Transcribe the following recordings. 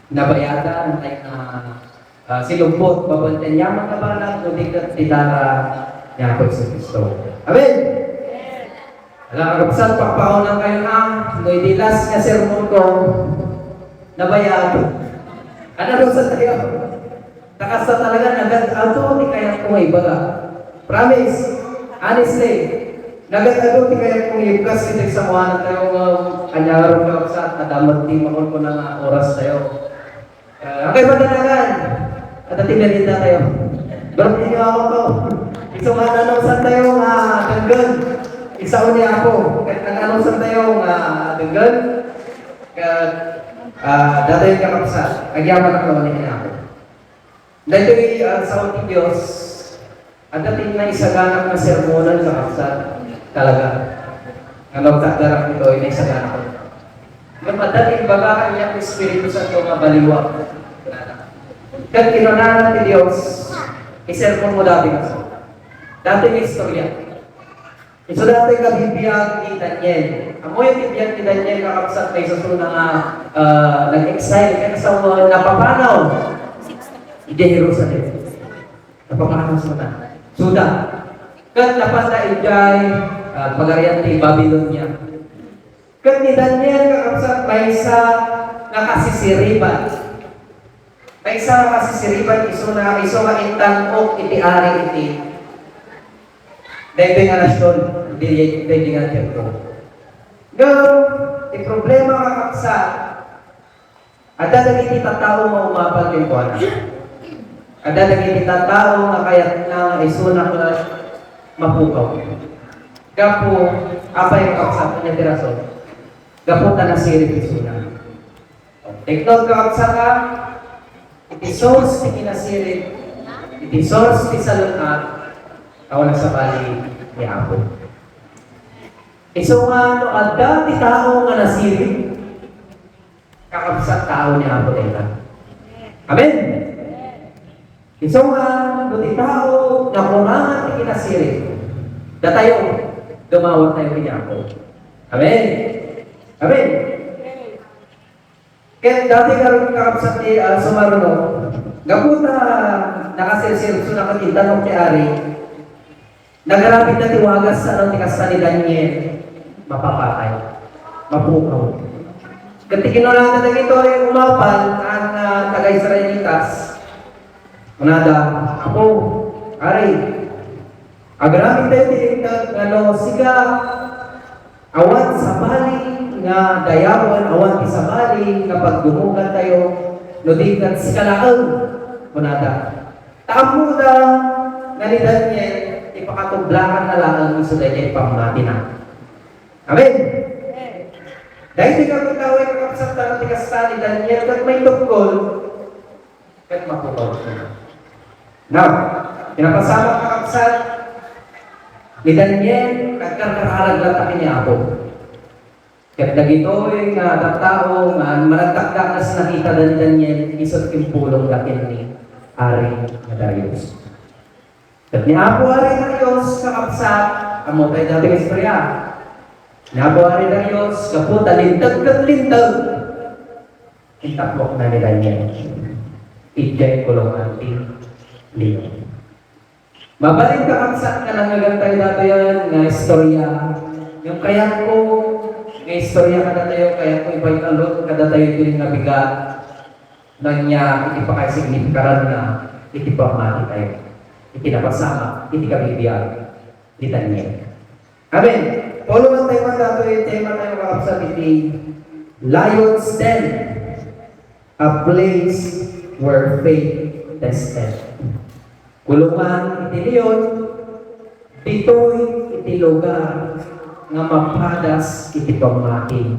nabayatan ay silumpot, babantan niya mga balag, kundi kat titara niya ako sa Kristo. Amen! Alam kakapsat, pakpaunan kayo na, no'y dilas nga sermon ko, nabayat. Ano rin sa tayo? Nakasta talaga, nagad-ato, di kaya kung ibaga. Promise, honestly, nagad-ato, di kaya kung ibukas, hindi sa mga na tayo, kanyarong kakapsat, adamat di makon ko na oras tayo. Okay, patanagan. At atinalita tayo. Ba't niyo ako to? Isang tayo nga denggan. Isa uni ako. Kahit nag-anonsan tayo nga denggan. Dati yung kakapsa. Agyaman ako niya ako. Dahil sa unti Diyos, at dating na isaganap na sermonan sa kapsa. Talaga. Ang magtadarap nito ay naisaganap ko. Yung madaling baga kanya ng Espiritu Santo nga baliwag. Kaya kinunahan natin Diyos, isermon mo dati kasi. Dati may istorya. Iso dati ka bibiyag ni Daniel. Amo yung bibiyag ni Daniel kakapsat may susunod na nag-exile kaya sa napapanaw. Hindi Jerusalem. Napapanaw sa Suda. Kaya napanda ijay pagarian ni Babylonia. Kaya ni Daniel kakapsat may isa nakasisiriban. May isa nakasisiriban iso nga intang o iti ari iti. Dahil nga nasyon, hindi nga tempo. Ngayon, yung problema kakapsat, at dadagin iti tao maumapal kay Kuana. At dadagin iti tao na kayat na isunak na mapukaw. Gapo, apa yung kakapsat niya tirason? Gapo tanasirip isunak. Take note kakapsat ka, iti source ti kinasirip, iti source ti salunat, awala sa bali ni Apo. Iso nga, no, adda ti tao nga nasirip, kakapsat tao ni Apo tayo. Amen? Iso nga, no, ti tao na kurangan ti kinasirip, datayo, dumawat tayo ni Apo. Amen? Amen? Kaya dati karoon kakapsat ni Sumaruno, gaputa nakasirsir so nakatintanong kay Ari, nagarapit na tiwagas sa tikasta ni Daniel, mapapatay, mapukaw. Katikin na lang na ito ay umapal ang taga-Israelitas. Manada, ako, Ari, agarapit tayo tinitag, siga, awan sa bali, nga dayawan awan isabali kapag dumugan tayo no di kat sikalaan kunada tamo da nga ni Daniel ipakatublakan na lang ang gusto Daniel pamati na. Amen. Dahil di ka magkaway kakapsat ng tikasta ni Daniel kat may tugkol kat mapukaw siya. Now, pinapasama kakapsat ni Daniel kat karkararag lang niya ako. Kaya dagito yung tao nga managtakdak na nakita ni Daniel isot yung pulong dakin ni Ari na Darius. At ni Apo Ari Darius kakapsat, amo tayo dating istorya. Ni Apo Ari Darius, kaputa lintag kat lintag. Itaklok na ni Daniel. Ijay kulungan ti Leon. Mabalik kakapsat ka lang tayo dato yan nga istorya. Yung kaya ko may istorya kada tayo, kaya kung iba'y alot, kada tayo din nga bigat na niya, iti pa kayo signifikaran na iti pa mati tayo. Iti napasama, iti kabibiyag, iti Daniel. Amen. Polo man tayo magdato yung tema tayo kakapsat iti Lion's Den, a place where faith tested. Kulungan iti Leon, dito'y iti lugar nga mapadas iti pamati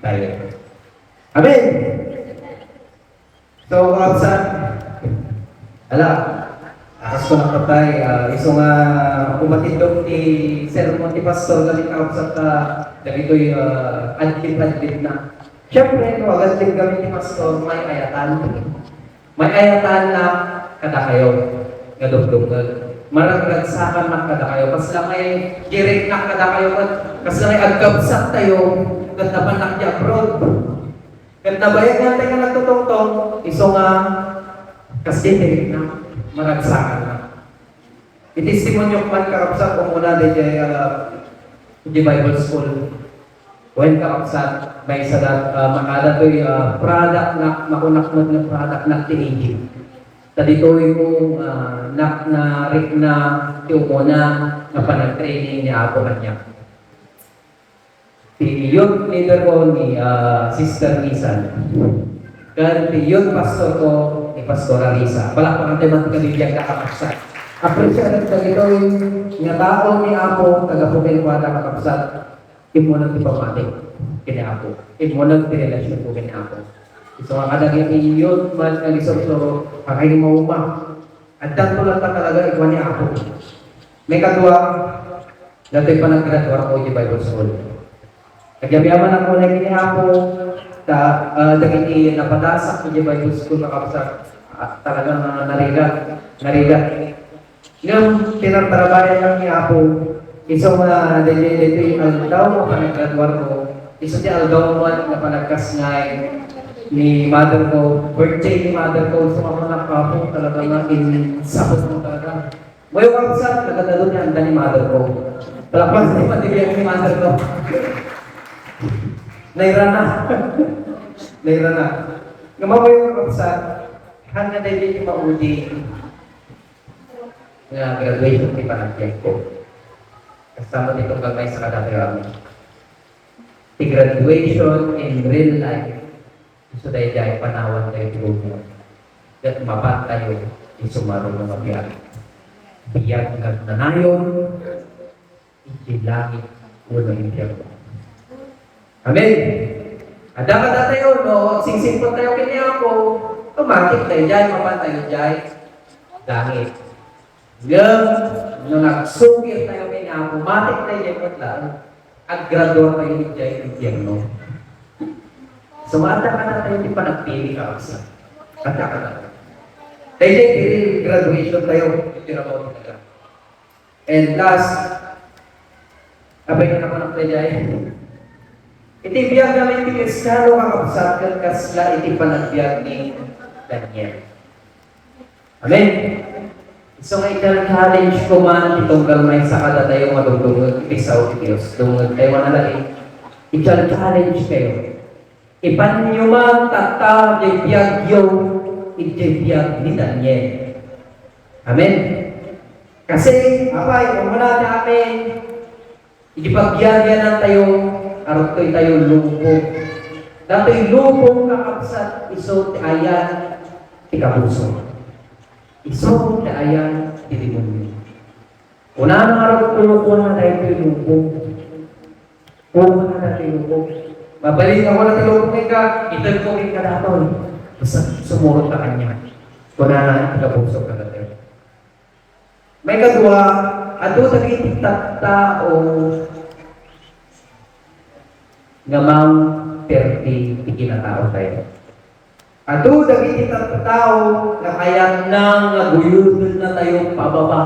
tayo. Amen! So, kakapsat, akas ko na patay, iso nga umatindog ti sermon ti pastor galing kakapsat dagito'y adlib-adlib na. Siyempre, no, agad-lib gamit ni pastor, may ayatan. May ayatan na kada kayo, gadog-dogag. Maragagsakan na kada kayo. Kas lang ay direct na kada kayo. Kas lang ay agkabsat tayo. Ganda pa na abroad. Kaya nabayag nga tayo nga nagtutungtong, iso nga, kasi na, maragsakan na. Itestimonyo ko man kakapsat kung muna di Bible School. When kakapsat, may sadat, makala to'y product na, makunakmod ng product na tinigil. Tadito'y mo, nak na, rik na, tiyo na panag-training ni Apo kanya. Si youth leader ko ni Sister Lisa. Kan si youth pastor ko ni Pastora Lisa. Palakpakan tayo mga kabibiyang kakapsat. Appreciate ka ito nga tao ni Apo, taga-pupil ko na kakapsat. Imunang ipamatik kini Apo. Imunang tirelasyon ko kini Apo. So ang kadaging youth man ang isosoro, kakain mo umang. At tanto lang talaga ikaw ni Apo. May kadwa, dato'y pa nag-graduate ko di Bible School. Nagyabiyaman ako na kinihapo, dagiti napadasak ko di Bible School kakapsat. Talagang narigat. Ngayon, tinartarabayan lang ni Apo, isang dito yung aldaw mo pa nag-graduate ko, isang di aldaw mo na panagkasngay ni mother ko, birthday ni mother ko, sumama na Apo, talagang insabot mo talaga. Ngayon kapsat, nagkatalo niya ang ni mother ko. Talapas na yung matibiyang ni mother ko. Naira na. Ngamawa yung kapsat, hanggang na hindi maudi na graduation ni panagyan ko. Kasama nitong gagay sa kadakirami. The graduation in real life. So dahil panawan tayo tulungan. At mapat tayo isumaro ng mabiyag. Biyag ng nanayon, ikilangit ulo yung biyag. Amen. Ada tayo, no? Singsingpot tayo kiniyapo. Tumatik tayo dyan, mapan tayo dyan. Langit. Nung nagsugir tayo kiniyapo, matik tayo dyan lang. Agrador tayo dyan yung biyagno. So, ada ka na tayo, di pa nagpili ka kasi. Ada ka na. Tayo dyan, graduation tayo. And last, abay na naman ang tayo dyan. Iti biyag namin ti Kristiyano kakapsatkan kasla iti panagbiag ni Daniel. Amen? So nga challenge ko man itong galmay sa kada tayo madugdungag ibisaw ti Diyos. Dungag tayo manalagi. I-challenge kayo. Ipanyo man tata di biyag yung iti biyag ni Daniel. Amen? Kasi, apay, kung wala na amin, ipagbiagyan na tayo arotoy tayo lupong. Dato'y lupong kakapsat, iso ti ayan, ti kapuso. Iso ti ayan, ti demonyo. Una na araw tulungan na tayo ti lupong. Kung na tayo lupong. Mabalik ako na ti lupong ka, itag ko ka datoy. Basta sumurot ka kanya. Kuna na ti kapuso ka datoy. May kadwa, ato sa tao, ngamang perti ikinatao tayo. Ato dagiti tao na kaya nang naguyudon na tayo pababa.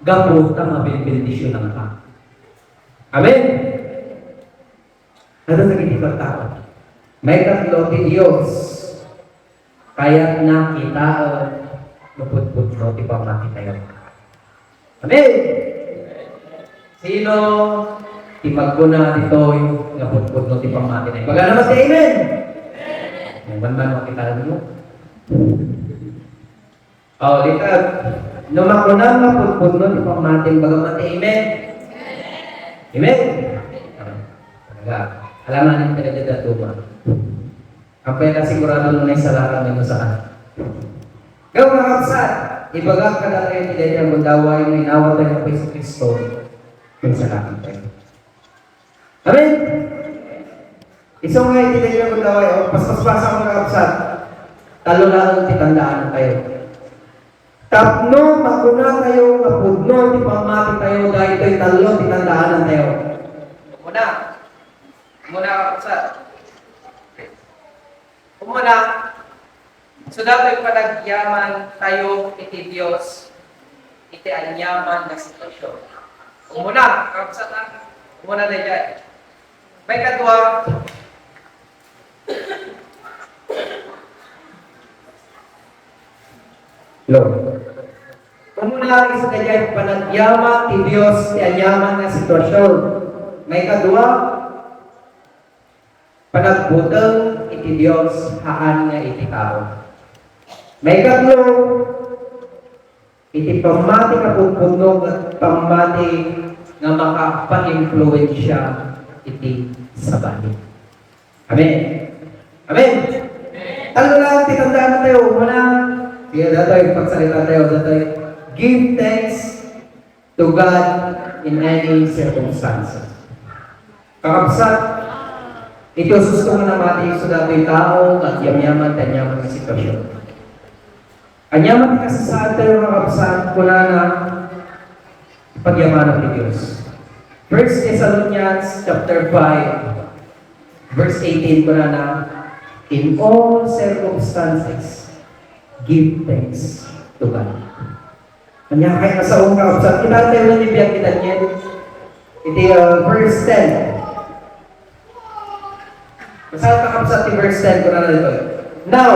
Gapot na mabibendisyon ng ka. Amen? Ato dagiti tao. May katlo ti Diyos. Kaya na kita maputput no ti pamati tayo. Amen? Sino timaguna dito yung naputput no ti pamati na. Baga naman si Amen! Yung banman mo kita mo. Litag. Numakuna naputput no ti pamati. Baga naman si Amen! Amen! Talaga. Alaman yung pinagdadatuma. Ang pwede sigurado nung naisalakan mo saan. Gawin mga kapsat. Ibagak ka na rin nila yung mundaway na inawat tayo ng Kristo Kristo kung salakan tayo. Amen? Isang nga hindi yung mundaway, paspas-pasa ko mga kapsat. Talo lang titandaan tayo. Tapno, makuna tayo, kapudno, di pamati tayo, dahil ito'y talo, titandaan tayo. Muna kapsat. Umuna, so dapat panagyaman tayo iti Diyos, iti anyaman na sitwasyon. Umuna, kapsatan, umuna na dyan. May kadwa, Lord. Kumuna isa kaya panagyaman ti Dios ti anyaman nga sitwasyon. May kadua, panagbuteng iti Dios haan nga iti tao. May katlo, iti pamati kapupugnog at pamati nga makapa-influensya iti sabali. Amen. Amen. Ano lang, titandaan tayo. Muna, kaya datoy, pagsalita tayo, datoy, give thanks to God in any circumstances. Kakapsat, ito gusto mo na mati sa datoy tao at yamyaman, tanyaman ng sitwasyon. Anyaman kasi sa atin mga kakapsat, kuna na pagyaman ng Diyos. 1 Thessalonians chapter 5, verse 18 kuna na, in all circumstances, give thanks to God. Kanya kaya sa unang kakapsat, kita tayo na nibiyang kita niya. Iti verse 10. Masal kakapsat ni verse 10 kuna na dito. Now,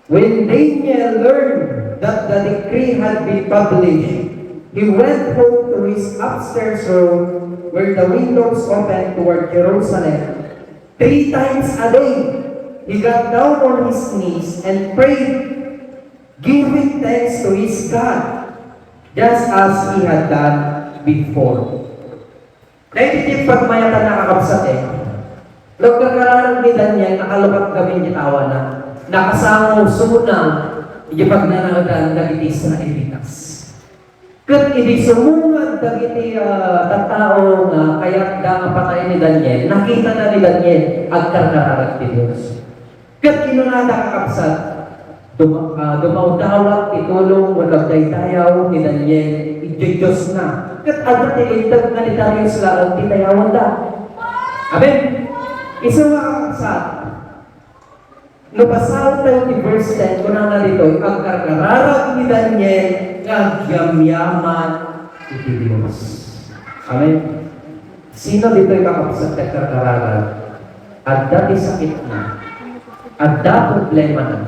when Daniel learned that the decree had been published, he went home to his upstairs room where the windows opened toward Jerusalem. 3 times a day, he got down on his knees and prayed, giving thanks to his God, just as he had done before. Naititip pagmayatan na kakapsat Nagkakaroon ni Daniel, nakalukat kami ni tawa na nakasama sunang ipag nanagadan dagitis na ibitas. Kat hindi sumungad dagiti tattao nga kaya da patay ni Daniel, nakita na ni Daniel agkarkararag ti Diyos. Kat kinunada kakapsat, dumawdawat itulong walang daytayaw ni Daniel, iti-Diyos na. Kat agad ilintag nga ni Darius lang titayawan da. Amen? Isa nga kakapsat, nabasaw tayo ni verse 10, kung na narito, ang karkararag ni Daniel nga yamyaman iti Diyos. Amen? Sino dito yung kakapsat na karkararag? At dati sakit na. At da problema na.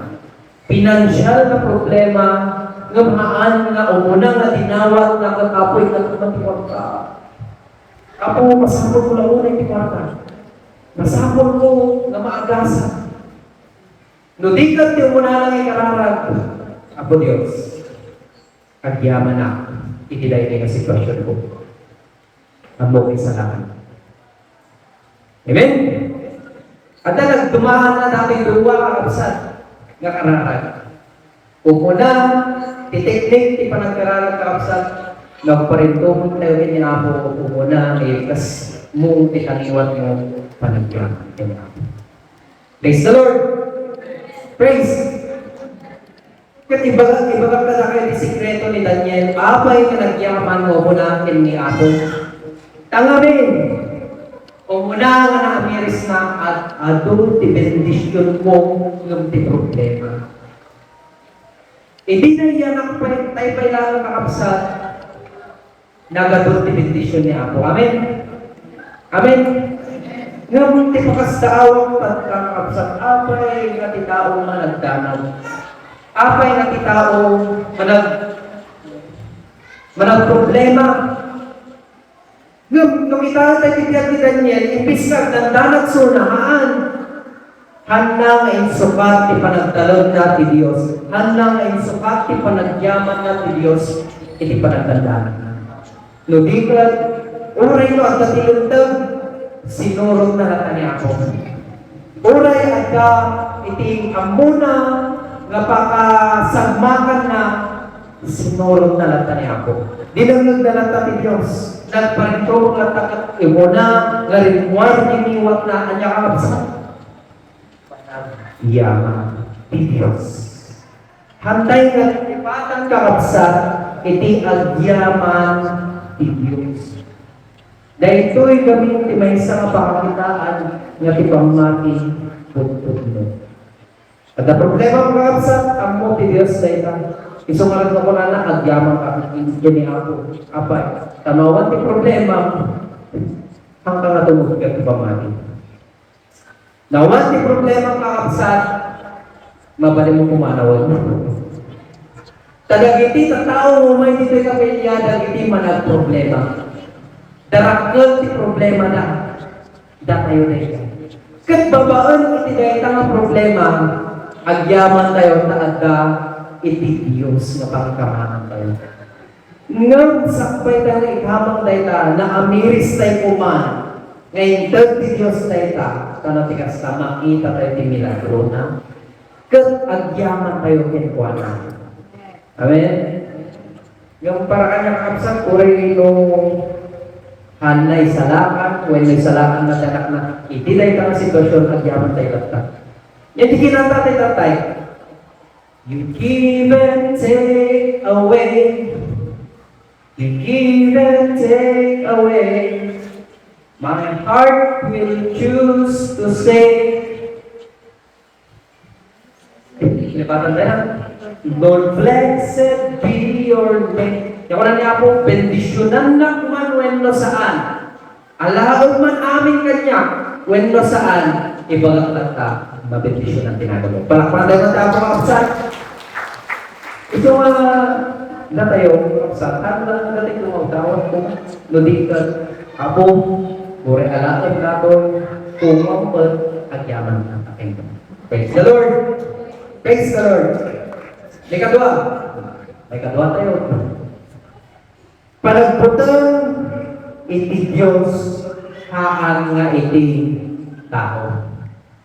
Pinansyal na problema nga maan nga umuna nga dinawat na kakapoy na kumatiwag ka. Kapo, masapot ko lang una yung tiwarta. Masapot ko na maagasan. No di ka di mo na lang ikararag, Apo Diyos, agyaman na, itilay na yung sitwasyon ko. Ang mong isalaman. Amen? At na nagdumaan na natin duwa kakapsat nga kararag. Umuna, titeknik, di pa nagkararag kakapsat, nagparintong tayo ni Apo, umuna, kas mong tikaniwan mo panagyaman. Praise the Lord! Praise! Kat ibaga ka na kayo di sikreto ni Daniel, apay ka nagyaman mo muna ni Apo. Tangamin! O muna nga na-amiris na at adult ti bendisyon mo ng ti problema. Hindi na yan ang tayo lang kakapsat nagadult ti bendisyon ni Apo. Amen? Amen? Ngayon, ti pakasdaawang pagkakapsat, apay nga ti taong managdanag. Apay nga ti taong manag-problema. Nung itatay ti Piag ni Daniel, impis ka dandanag sunahaan. Hanang insukat ti panagtalog na ti Diyos. Hanang insukat ti panagyaman na ti Diyos, iti panagdandanag na. Nudikat, uray no at natilintag, sinurog na natin niya ako. Uray agka iti amuna nga pakasagmakan na sinurog na natin niya ako. Dinaglag na natin ni Diyos. Nagparintong na takat imuna nga rinwar diniwat na kanya kakapsat. Yaman ni Diyos. Hantay nga ipatang kakapsat iti agyaman ni Diyos. Dahil ito'y gawin ti may isang pakakitaan nga ti pamati putput mo. At ang problema mga kapsat, ang mo ti Diyos na ita. Isungalan ko na agyaman ka ni ako. Apay, tanawan ti problema hanggang natungod ka ti pamati. Nawan ti problema mga kapsat, mabali mo kumanawan mo. Tadagiti ta tao mo may dito kapilya dagiti manag problema. Darakkel ti problema na. Da tayo na yan. Kat babaan iti dahil nga problema, agyaman tayo taada iti Diyos nga pangkamahan tayo. Ngam sakbay tayo nga ikamang dayta na amiris tayo kuman. Ngayon ti Diyos dayta kanatikas ta makita tayo ti milagro na. Kat agyaman tayo kinkuana. Amen? Yung para kanya kakapsat, kuray nung hanay salakan, when may salakan na tanak na, itilay ka ng sitwasyon at yaman tayo latak. Yan di kinata tayo tatay. You give and take away. You give and take away. My heart will choose to stay. Pinipatan tayo. Lord, blessed be your name. Yung na niya po, bendisyonan na kuman wenno saan. Alaog man amin kanya, wenno saan. Ibagat tata, mabendisyonan tinagalo. Palakpan tayo ng tapo kapsat. Ito na tayo, kapsat. Ano na nagating lumagtawag ko? Nudikan, apo, bure alaog nato, kumampan, agyaman ng aking. Praise the Lord! Praise the Lord! May kadua tayo. Panagputang iti Diyos haan nga iti tao.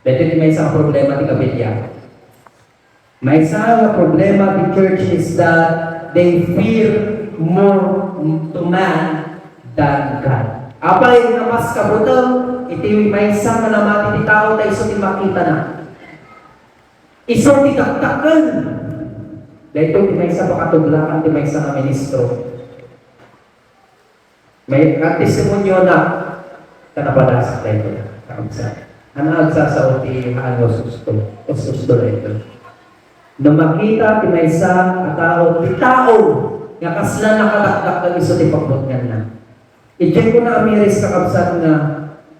Dito may isang problema ti kapilya. May isang problema ti church is that they fear more to man than God. Apay nga mas kabutang iti may isang manamati ti tao tayo iso ti makita na. Iso ti taktakan. Dahil may isa pakatuglakan, may isa na ministro. May testimonyo na kanabadas sa ito. Ano agsasaw ti ano susto? O susto na ito. Nung makita ti may isa katao, ti tao, nga kasla nakadakdak ng iso ti pagbutngan na. Idiyan ko na amiris kakabsat nga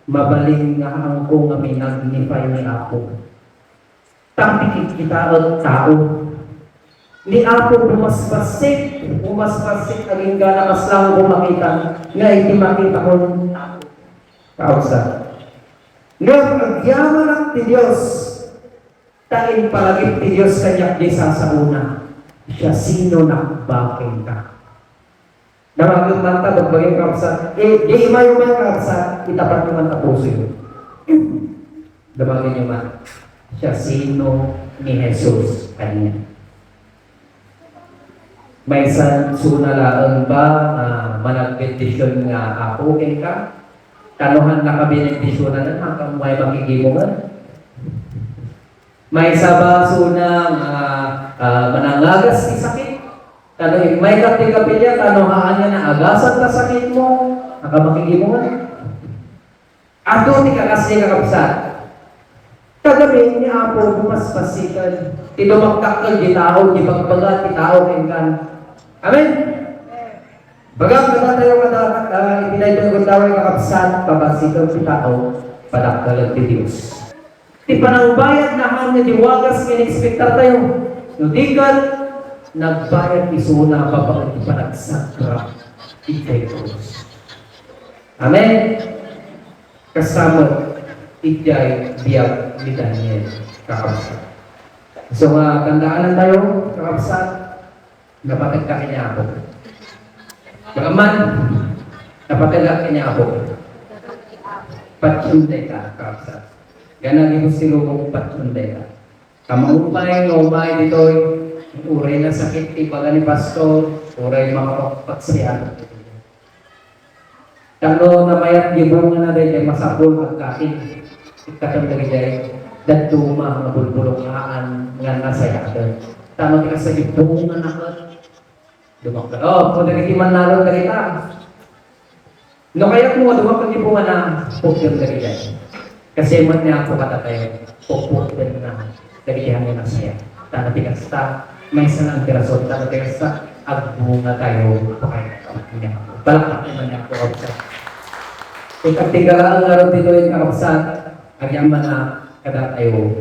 mabaling nga angko nga may nagnify ni Apo. Tampikit kita o tao. Ni Apo umaspasik aging gana kaslang ko makita nga iti makita ko kausa. Nga agyaman ang ti Diyos tain palagip ti Diyos kanyak di sasauna siya sino nakbaking ka. Namagin man ta bagbaging kausa di imayo man kausa itapat naman ta puso yun. Damagin nyo man siya sino ni Jesus kanya. May sunalaan ba managbendisyon nga ako kay ka? Kanuhan na kabinendisyonan na hanggang may makikimungan? May ba suna manangagas ni sakit? Kano may kapilya, kanuhaan niya na agasan ka sakit mo? Hanggang makikimungan? Ato ti kakasya kakapsat. Kagabi ni Apo bumaspasikan. Tinumaktakal di tao, di pagbagat di tao kengkan. Amen? Bagang naman tayo ipinay ko ng gundaway kakapsat, pabasikan di tao, padaktalag di Diyos. Di panangbayad na hanggang diwagas kinexpectar tayo. Nudigan, nagbayad isuna papagat ipanagsakrap ikay Diyos. Amen? Kasama ijay biyag ni Daniel kakapsat. So tandaanan tayo kakapsat, napatagka niya ako. Bagaman, napatagka niya ako. Patsunday ka kakapsat. Ganang silo kong patsunday ka. Kamangupay, ngumay dito'y uray na sakit, ibaga ni pastor, uray makapagpat siya. Tano na mayat gibungan na rin ay masapol pagkain. Ikatang nagigay, datuma nga bulbulungaan nga nasayakan. Tama ka sa gibungan na ka. Dumakta. Oh, kung nagigiman nalong dalita. No kaya kung dumakta gibungan na, pukil nagigay. Kasi man niya ako katatay, pukil na nagigihan nga nasaya. Tana tikasta, may sanang tirason. Tana tikasta, agbunga tayo. Balakak naman niya ako. Kung katigala ang laro dito yung kakapsat, agyaman na kada tayo